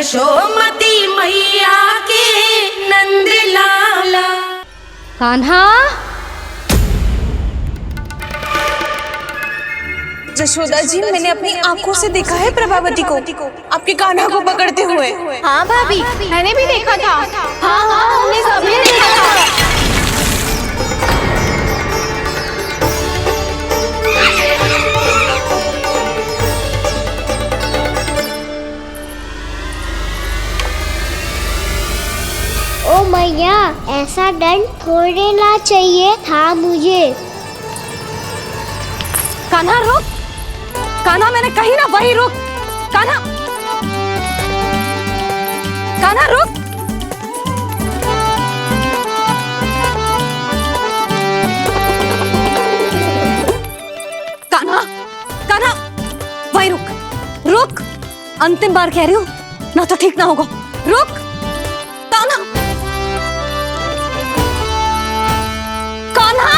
यशोमती मैया के नंद लाला। कान्हा, यशोदा जी, मैंने अपनी आंखों से देखा है प्रभावती को आपके कान्हा को पकड़ते हुए। हाँ भाभी, मैंने भी देखा था। हाँ हाँ, हमने सबने देखा था। ओ मैया, ऐसा दंड थोड़े ना चाहिए था मुझे। कान्हा रुक, कान्हा मैंने कही ना वही रुक। कान्हा, कान्हा रुक। कान्हा, कान्हा वही रुक, रुक। अंतिम बार कह रही हूँ ना, तो ठीक ना होगा। रुक कान्हा, कान्हा।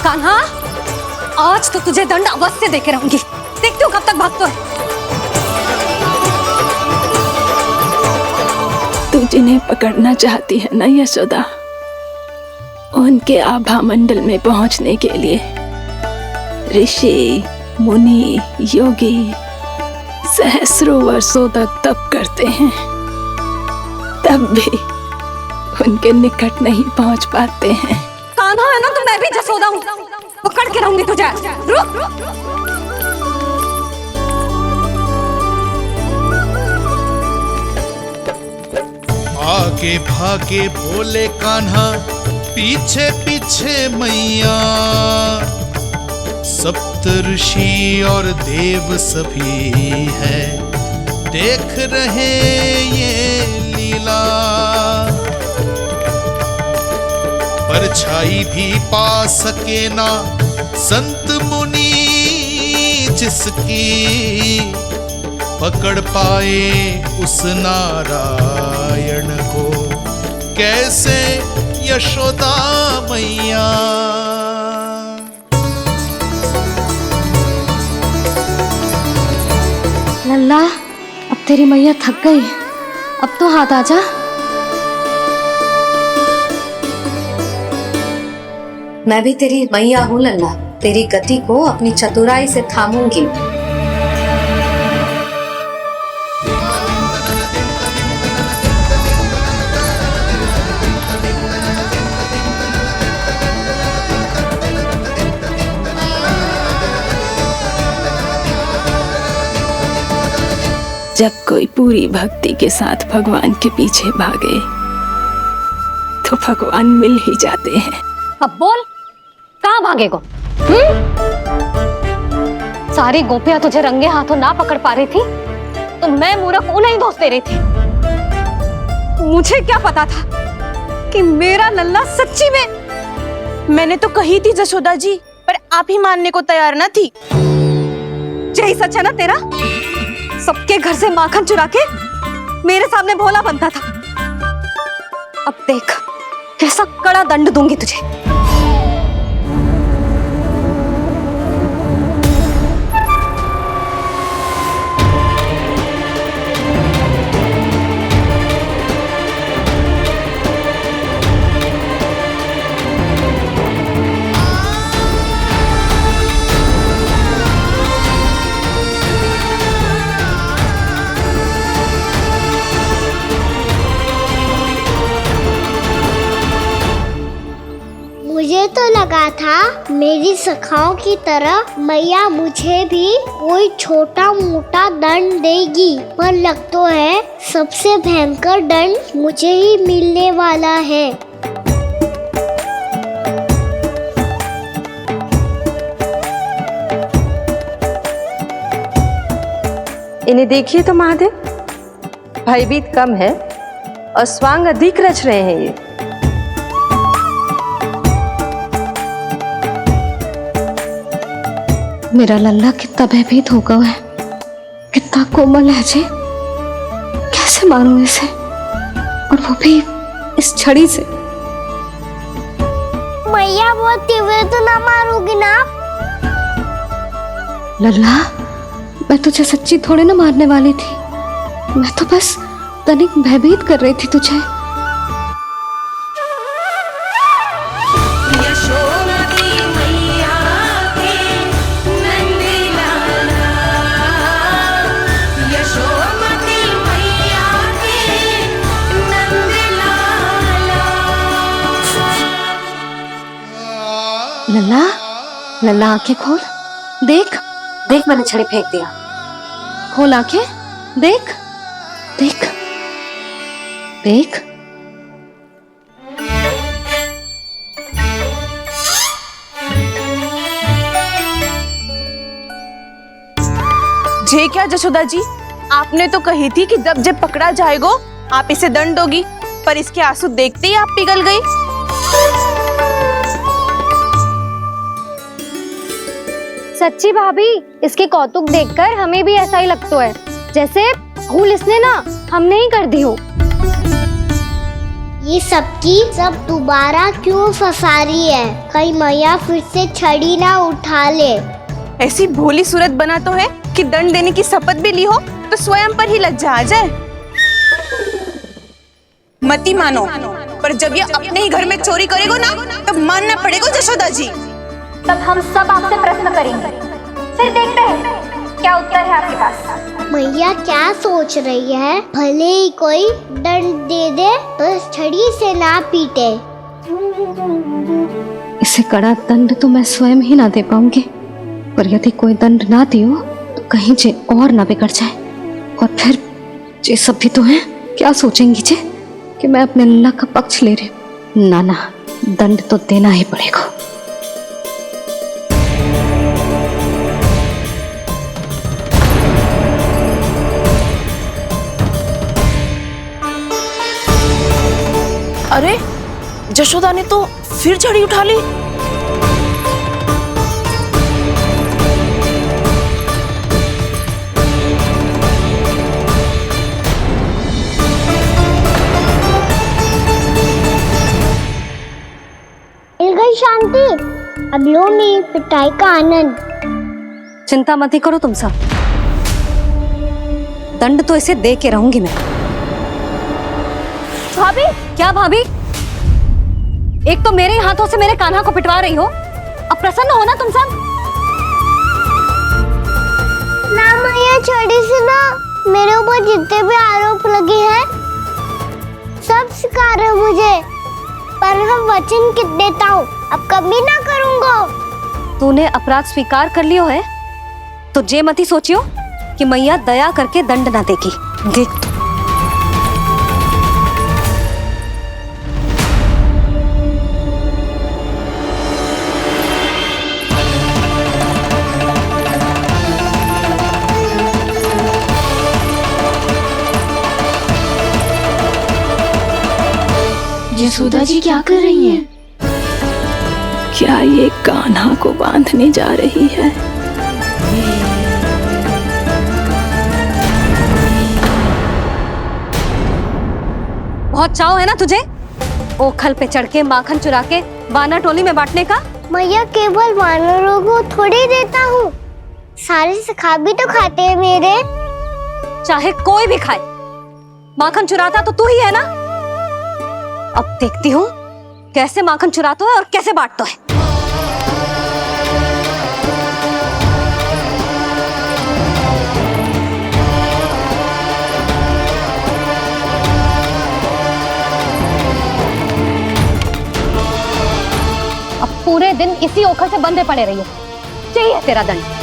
कान्हा, आज तो तुझे दंड अवश्य देके रहूंगी। देखती हूँ कब तक भागता है। तू जिन्हें पकड़ना चाहती है ना यशोदा, उनके आभा मंडल में पहुंचने के लिए ऋषि, मुनि, योगी सहस्रों वर्षों तक तप करते हैं, तब भी उनके निकट नहीं पहुंच पाते हैं। कान्हा है ना, तो मैं भी जसोदा हूँ, पकड़ के रहूंगी तुझे। रुक। आगे भागे बोले कान्हा, पीछे पीछे मैया। सप्तऋषि और देव सभी है, देख रहे ये लीला। परछाई भी पा सके ना संत मुनि जिसकी, पकड़ पाए उस नारायण को कैसे यशोदा मैया। लल्ला, अब तेरी मैया थक गई, अब तो हाथ आजा। मैं भी तेरी मैया हूँ लल्ला, तेरी गति को अपनी चतुराई से थामूंगी। जब कोई पूरी भक्ति के साथ भगवान के पीछे भागे तो भगवान मिल ही जाते हैं। अब बोल, कहाँ भागेगो? सारी गोपियां तुझे रंगे हाथों ना पकड़ पा रही थी, तो मैं मूर्ख उन्हें ही दोष दे रही थी। मुझे क्या पता था कि मेरा लल्ला सच्ची में। मैंने तो कही थी यशोदा जी, पर आप ही मानने को तैयार न थी। यही सच है ना तेरा? सबके घर से माखन चुरा के मेरे सामने भोला बनता था। अब देख कैसा कड़ा दंड दूंगी तुझे। मुझे तो लगा था मेरी सखाओं की तरह मैया मुझे भी कोई छोटा मोटा दंड देगी, पर लग तो है सबसे भयंकर दंड मुझे ही मिलने वाला है। इन्हें देखिए तो महादेव, भयभीत कम है और स्वांग अधिक रच रहे हैं ये। मेरा लल्ला कितना भयभीत हो गया है, कितना कोमल है जी। कैसे मारूं इसे, और वो भी इस छड़ी से। मैया बहुत तीव्र तो ना मारोगी ना? लल्ला, मैं तुझे सच्ची थोड़े ना मारने वाली थी, मैं तो बस तनिक भयभीत कर रही थी तुझे। यशोमती मैया के नंद लाला, यशोमती मैया के नंद लाला। लल्ला, लल्ला आंखें खोल, देख देख, मैंने छड़ी फेंक दिया। खोल आंखें, देख देख देख। जे क्या जशोदा जी, आपने तो कही थी कि जब पकड़ा जाएगा आप इसे दंड दोगी, पर इसके आंसू देखते ही आप पिघल गई। सच्ची भाभी, इसके कौतुक देखकर हमें भी ऐसा ही लगता है जैसे भूल इसने ना हमने ही कर दी हो। ये सबकी सब दोबारा क्यों फंसा रही है? कहीं मैया फिर से छड़ी ना उठा ले। ऐसी भोली सूरत बना तो है कि दंड देने की शपथ भी ली हो तो स्वयं पर ही लज्जा आ जाए। मती मानो, पर जब ये अपने ही घर में चोरी करेगा ना, तब मानना पड़ेगा जशोदा जी। तब हम सब आपसे प्रश्न करेंगे, फिर देखते हैं क्या उत्तर है आपके पास। मैया क्या सोच रही है? भले ही कोई दंड दे दे, बस छड़ी से ना पीटे। इसे कड़ा दंड तो मैं स्वयं ही ना दे पाऊंगी, पर यदि कोई दंड ना दियो तो कहीं जे और ना बिगड़ जाए, और फिर जे सब भी तो हैं, क्या सोचेंगी जे कि मैं अपने लल्ला का पक्ष ले रही हूँ। ना ना, दंड तो देना ही पड़ेगा। अरे, जशोदा ने तो फिर छड़ी उठा ली। मिल गई शांति, अब लो मेरी पिटाई का आनंद। चिंता मत ही करो तुम सब, दंड तो इसे दे के रहूंगी मैं। भाभी, क्या भाभी? एक तो मेरे हाथों से मेरे कान्हा को पिटवा रही हो, अब प्रसन्न हो ना तुम सब? ना मैया, छड़ी से ना मेरे ऊपर जितने भी आरोप लगे हैं सब स्वीकार है मुझे, पर हम वचन देता हूँ अब कभी ना करूँगा। तूने अपराध स्वीकार कर लियो है तो जे मत ही सोचियो कि मैया दया करके दंड ना देगी। देख तू। यशोदा जी क्या कर रही हैं? क्या ये कान्हा को बांधने जा रही है? बहुत चाव है ना तुझे ओखल पे चढ़ के माखन चुरा के वानर टोली में बांटने का? मैया, केवल वानरों को थोड़ी देता हूँ, सारे सखा भी तो खाते हैं मेरे। चाहे कोई भी खाए, माखन चुराता तो तू ही है ना। अब देखती हूँ कैसे माखन चुराता है और कैसे बांटता है। अब पूरे दिन इसी ओखल से बंधे पड़े रहिए, चाहिए तेरा दंड।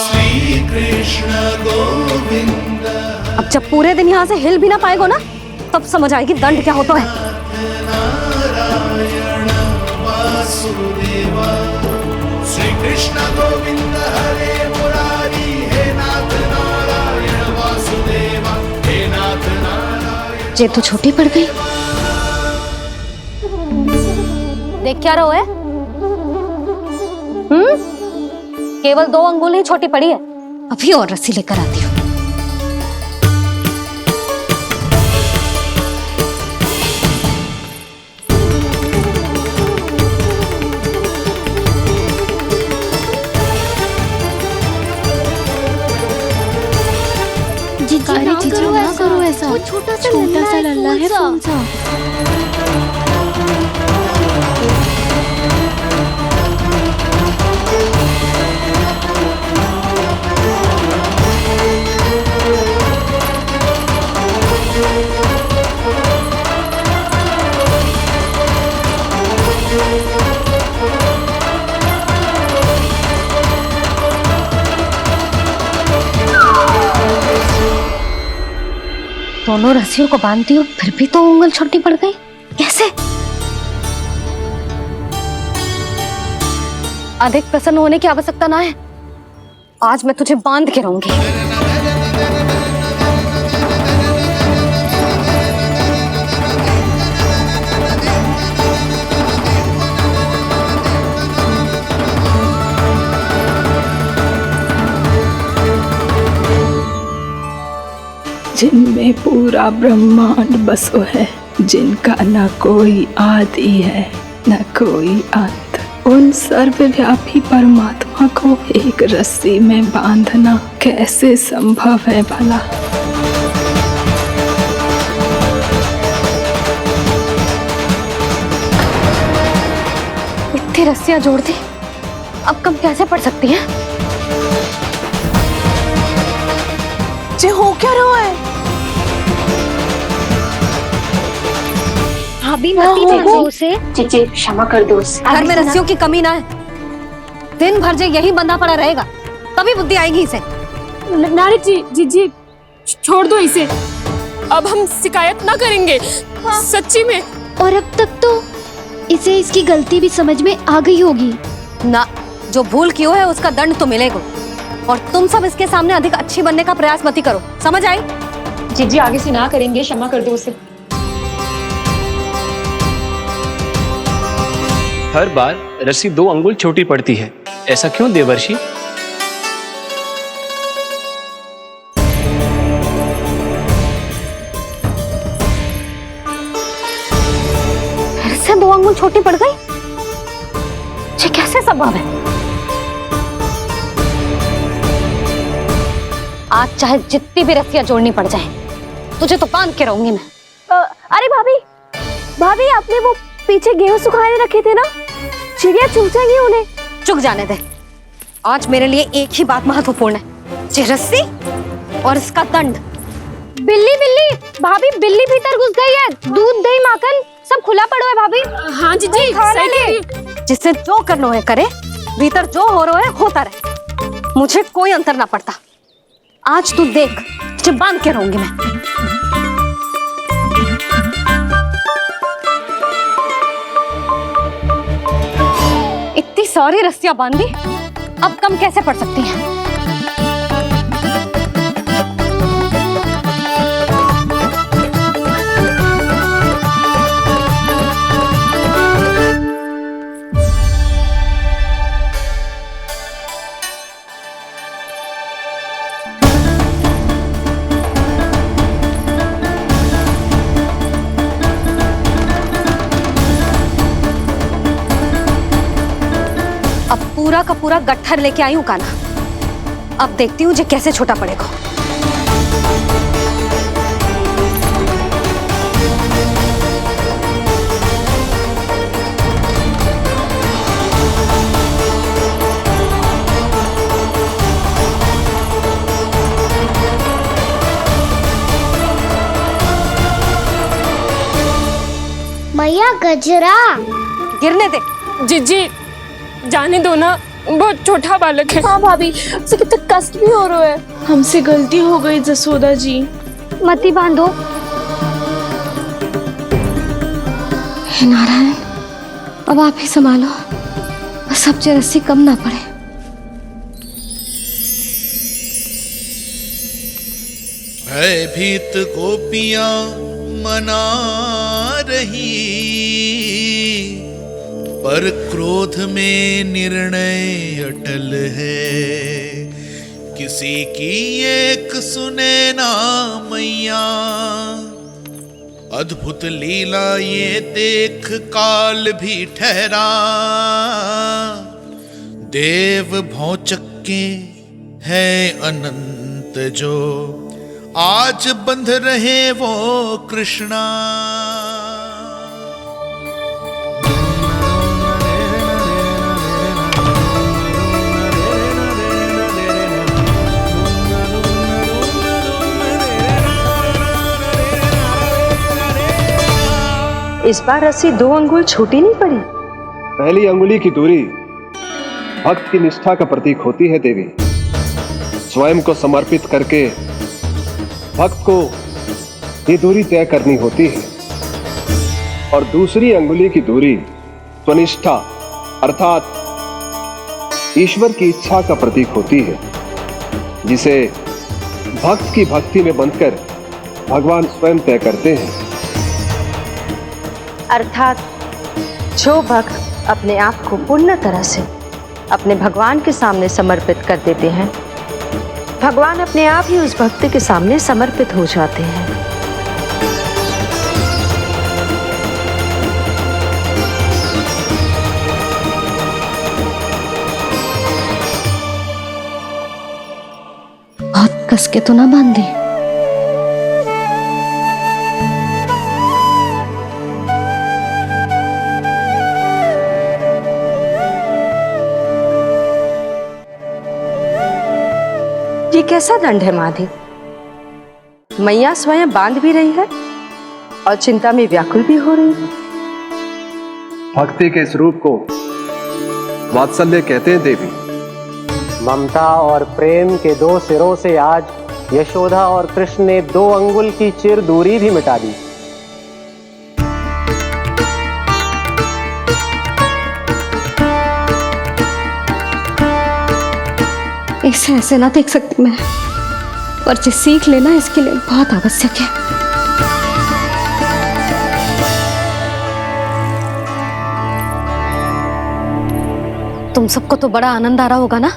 श्री कृष्ण गोविंद। अब जब पूरे दिन यहाँ से हिल भी ना पाएगो ना, तब समझ आएगी दंड क्या होता है। नारायण वासुदेव श्री कृष्ण गोविंद हरे मुरारी, हे नाथ नारायण वासुदेवा, हे नाथ नारायण। ये तो छोटी पड़ गई। देख क्या रहो है? केवल 2 अंगुल ही छोटी पड़ी है। अभी और रस्सी लेकर आती हूँ। अरे जीजू ना करो ऐसा, वो छोटा सा लल्ला है कौन सा? दोनों रस्सियों को बांधती हूँ, फिर भी तो उंगल छोटी पड़ गई। कैसे? अधिक प्रसन्न होने की आवश्यकता ना है। आज मैं तुझे बांध के रहूंगी। जिनमें पूरा ब्रह्मांड बसो है, जिनका न कोई आदि है न कोई अंत, उन सर्वव्यापी परमात्मा को एक रस्सी में बांधना कैसे संभव है भला? इतनी रस्सियां जोड़ दी, अब कम कैसे पड़ सकती हैं? जे हो क्या रहा है? भाभी मती बांधो उसे। जीजी क्षमा कर दो उसे। घर में रस्सियों की कमी ना है। दिन भर जो यही बंधा पड़ा रहेगा, तभी बुद्धि आएगी इसे। नारी जी जीजी छोड़ दो इसे, अब हम शिकायत ना करेंगे। सच्ची में। और अब तक तो इसे इसकी गलती भी समझ में आ गई होगी ना। जो भूल की है उसका दंड तो मिलेगा। और तुम सब इसके सामने अधिक अच्छी बनने का प्रयास मत करो, समझ आई? जीजी आगे से ना करेंगे, क्षमा कर दो उसे। हर बार रस्सी 2 अंगुल छोटी पड़ती है, ऐसा क्यों देवर्षि? फिर से 2 अंगुल छोटी पड़ गई? ये कैसे संभव है? आज चाहे जितनी भी रस्सियां जोड़नी पड़ जाए, तुझे तो बांध के रहूंगी मैं। अरे भाभी आपने वो पीछे गेहूं सुखाए रखे थे ना, चिड़िया चुग जाएंगी उन्हें। चुक जाने दे। आज मेरे लिए एक ही बात महत्वपूर्ण है, ये रस्सी और इसका दंड। बिल्ली भाभी, बिल्ली भीतर घुस गई है। दूध दही माखन सब खुला पड़ा है भाभी। हाँ जीजी सही कह रही है। जिससे जो करना है करे, भीतर जो हो रहा है होता रहे, मुझे कोई अंतर ना पड़ता। आज तू देख, तुझे बांध के रहूंगी मैं। इतनी सारी रस्सियां बांधी, अब कम कैसे पड़ सकती हैं? अब पूरा का पूरा गट्ठर लेके आई हूं काना। अब देखती हूँ ये कैसे छोटा पड़ेगा। मैया गजरा गिरने दे। जीजी जाने दो ना, बहुत छोटा बालक है। हाँ भाभी, उसे कितना कष्ट भी हो रहा है। हमसे गलती हो गई जसोदा जी। मती बांधो। हे नारायण, अब आप ही संभालो, बस अब रस्सी कम ना पड़े। भयभीत गोपियां मना रही, पर क्रोध में निर्णय अटल है। किसी की एक सुने ना मैया, अद्भुत लीला ये देख काल भी ठहरा। देव भौचक्के है अनंत जो, आज बंध रहे वो कृष्णा। इस बार रस्सी 2 अंगुल छोटी नहीं पड़ी। पहली अंगुली की दूरी भक्त की निष्ठा का प्रतीक होती है देवी। स्वयं को समर्पित करके भक्त को ये दूरी तय करनी होती है। और दूसरी अंगुली की दूरी स्वनिष्ठा अर्थात ईश्वर की इच्छा का प्रतीक होती है, जिसे भक्त की भक्ति में बंधकर भगवान स्वयं तय करते हैं। अर्थात जो भक्त अपने आप को पूर्ण तरह से अपने भगवान के सामने समर्पित कर देते हैं, भगवान अपने आप ही उस भक्त के सामने समर्पित हो जाते हैं। बहुत कस के तो ना बांधी। ये कैसा दंड है माधी? मैया स्वयं बांध भी रही है और चिंता में व्याकुल भी हो रही है। भक्ति के इस रूप को वात्सल्य कहते हैं देवी। ममता और प्रेम के 2 सिरों से आज यशोदा और कृष्ण ने 2 अंगुल की चिर दूरी भी मिटा दी। इसे ऐसे ना देख सकती मैं, पर जो सीख लेना इसके लिए बहुत आवश्यक है। तुम सबको तो बड़ा आनंद आ रहा होगा ना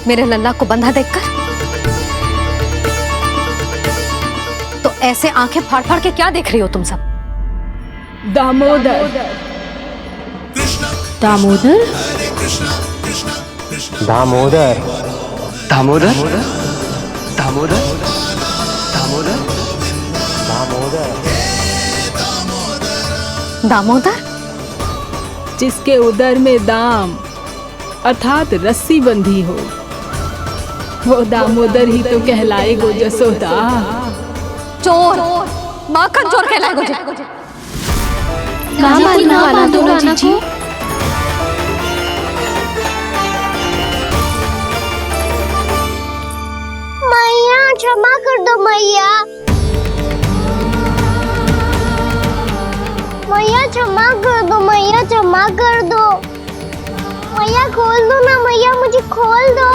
मेरे लल्ला को बंधा देखकर। तो ऐसे आंखें फाड़ फाड़ के क्या देख रही हो तुम सब? दामोदर। दामोदर? दामोदर। दामोदर दामोदर दामोदर दामोदर। दामोदर? जिसके उदर में दाम अर्थात रस्सी बंधी हो, वो दामोदर ही तो कहलाए गो जसोदा। चोर, माखन चोर कहलाए गो। ना जीजी। मैया क्षमा कर दो मैया। मैया क्षमा कर दो, मैया क्षमा कर दो। मैया खोल दो ना मैया, मुझे खोल दो।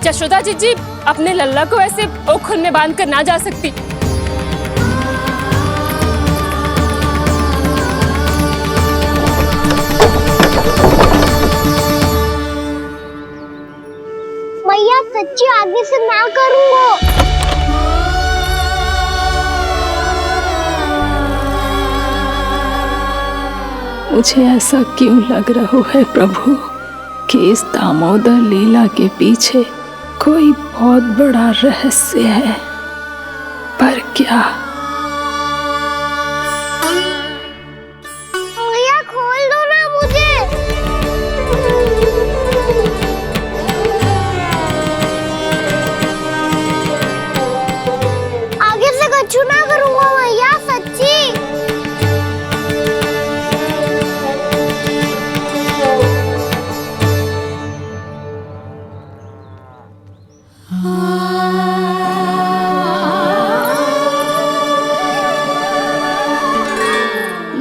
यशोदा जीजी अपने लल्ला को ऐसे ओखल में बांध कर ना जा सकती। मैया सच्ची आगे से ना करूंगा। मुझे ऐसा क्यों लग रहा है प्रभु कि इस दामोदर लीला के पीछे कोई बहुत बड़ा रहस्य है, पर क्या? मैया खोल दो ना मुझे। आगे से कछु ना करूंगा मैया, सच्ची।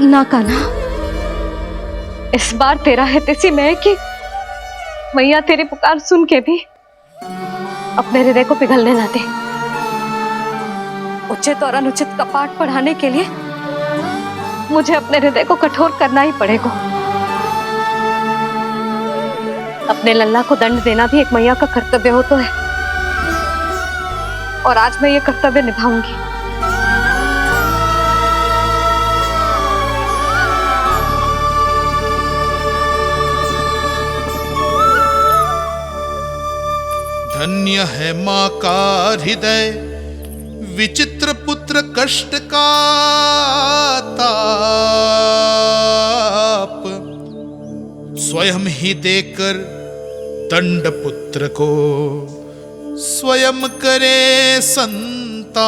ना कान्हा, इस बार तेरा है तेसी मैं कि मैया तेरी पुकार सुन के भी अपने हृदय को पिघलने ना दे। उचित और अनुचित का पाठ पढ़ाने के लिए मुझे अपने हृदय को कठोर करना ही पड़ेगा। अपने लल्ला को दंड देना भी एक मैया का कर्तव्य हो तो है, और आज मैं ये कर्तव्य निभाऊंगी। धन्य है माँ का हृदय, विचित्र पुत्र कष्ट का ताप, स्वयं ही देकर दंड पुत्र को स्वयं करे संताप।